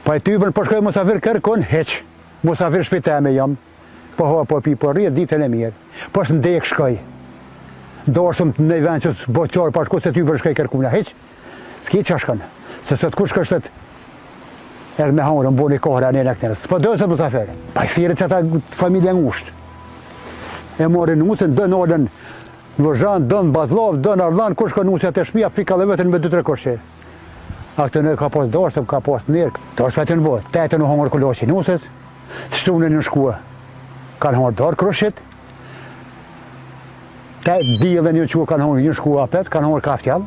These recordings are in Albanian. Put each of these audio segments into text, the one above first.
Pa e typën po shkoj musafir kërkon, heq. Musafir shpiteme jam. Po pi, po rrjet ditën e mirë. Po së ndek shkoj. Dorsëm në vend që boqarë, pa shku se typën shkoj kërkuna, heq. S'ki që shkon. Se sot kush kështet erë me hangurë, më bo një kohër anë e në këtërës. Po dojë se musafir. Pa i thirët që ta familje ngusht. E morin nusën, dën orën Vëzhan, dën Bazlov, dën Arlan, kush ka nusja të shpia, frika dhe vetën me 2-3 kushe. A këtë në ka pas dorsëm, ka pas nirë. Dorsë për të në bojë, tetën u hangurë kulloqi nusës, shtunën në shkua. Kanë hangurë dorë krushit, dilën një qua kanë hangurë një shkua apet, kanë hangurë kaftjall,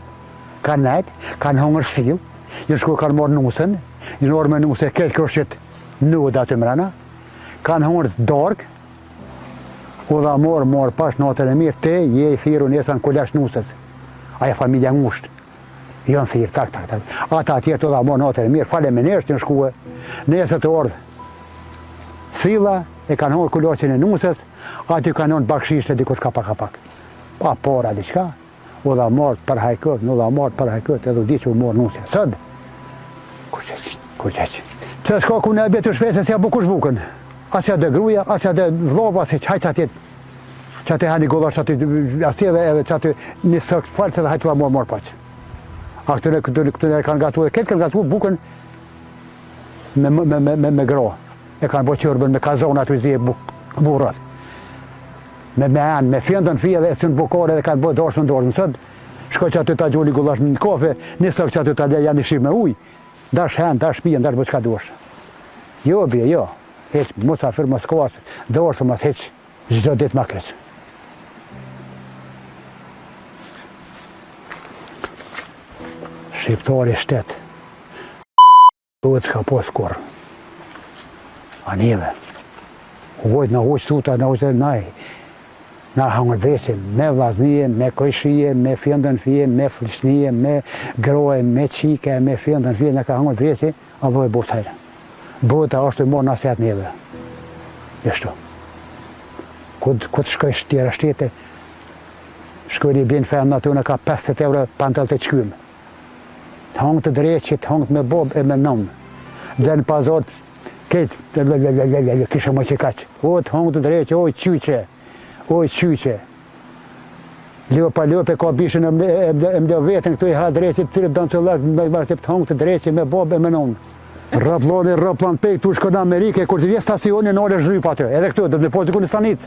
kanë nejtë, kanë hangurë sil, një shkua kanë morë nusën, një orë me nusë e ketë krushit nuda të mrena, kanë hangurë dorë, u dha morë pash natën e mirë, te je i thiru nesën kullash nusës, aja familja ngushtë. Jo në thirë, tak. Ata atjerë të dha morë natën e mirë, fale me nërës të në shkue, nesët të ordë. Sila e kanë hongë kulloqin e nusës, aty kanë hongë bakshisht e dikush kapak. Pa pora diqka, u dha morë për hajkët, u dha morë për hajkët, edhe u di që u morë nusja. Sëd, kuqeq. Që s'ka ku në e betë shpesën, si a bukush bukën. Asja dhe gruja, asja dhe vlova, si që hajtë atjet. Që atë hani gollash aty, asje dhe edhe që aty një sërkë falës edhe hajtë la morë paqë. A këtëne kanë gatu dhe këtë kanë gatu bukën me gro. E kanë bo qërbën me kazon aty zje burrat. Me anë, me fjendën fje dhe së në bukore dhe kanë bo dorës në dorës. Mësët, shko që aty ta gjulli gullash në kofe, një sërkë që aty ta le janë i shqip me uj. Dash hen, dash pijen, dash bëqka duash. Jo, bje, jo. Heq, musafir, mos kohas, dorës, mos heq, gjithë ditë ma keq. Shqiptari shtetë, duhet s'ka po s'kur. A njeve, u vojtë në hoqë tuta, në hoqë naj, na hangër dhesim, me vlaznije, me kojshije, me fjendën fje, me flishnije, me groje, me qike, me fjendën fje, në ka hangër dhesi, a dojë boftë hajrë. Bota është të morë në asjat njeve. Jeshtu. Këtë shkoj tjera shtete, shkoj një blinë fejnë në të unë ka 50 euro pantel të qkymë. Të hangë të dreqit, hangë me bob e me nëmë. Dhe në pazot, këtë, kishë më që kaqë. O, të hangë të dreqit, oj qyqe. Ljopa ljope ka bishën e mdo vetën, këtu i ha dreqit, cilët do në të lakë, të hangë të dreqit me bob e me nëmë. Rëplon pejk, tu shko në Amerike, kur të vje stacionin në ole zhryp atë, edhe këtu, do të po të ku në stanicë.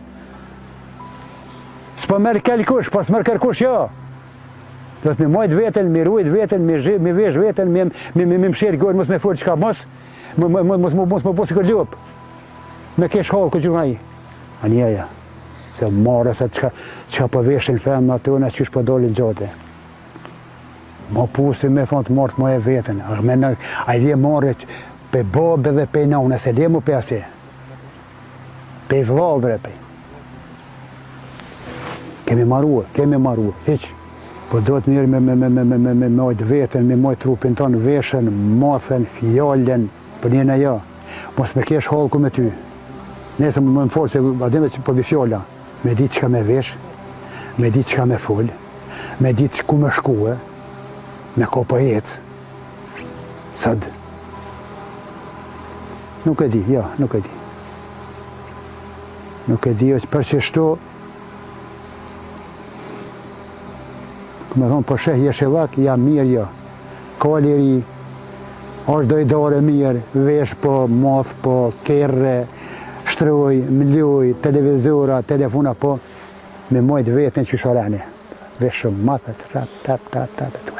S'po merë kell kush, po s'merë kërkush, jo. Do të me mojt vetën, me rujt vetën, me vesh vetën, me mshirë gojnë, mos me furë qka, mos me bosi këtë gjopë. Me kesh halë këtë gjopë aji. A njeja, se marë se qka po veshin fenë në atë, qysh po dolin gjote. Mo pusi me thonë të martë mo e vetën. A i le marë pe babë dhe pe nëune, se le mu pe ase. Pe vlabre pe. Kemi marua, hiq. Po do të mirë me mojt vetën, me mojt trupin tonë, veshën, mathen, fjallën, për njën e jo. Mos me kesh halku me ty. Nesë më më folë se ademe që po bi fjalla. Me ditë qka me vesh, me ditë qka me full, me ditë ku me shkue, me ko po ecë. Sëd. Nuk e di, jo, nuk e di. Nuk e di, për që shto, me thonë, po sheh jeshillak, ja mirë jo. Ka liri, është dojdore mirë, vesh po, moth po, kerre, shtroj, mljuj, televizora, telefona po, me mojt vetën që shorani. Vesh shumë matët, tap.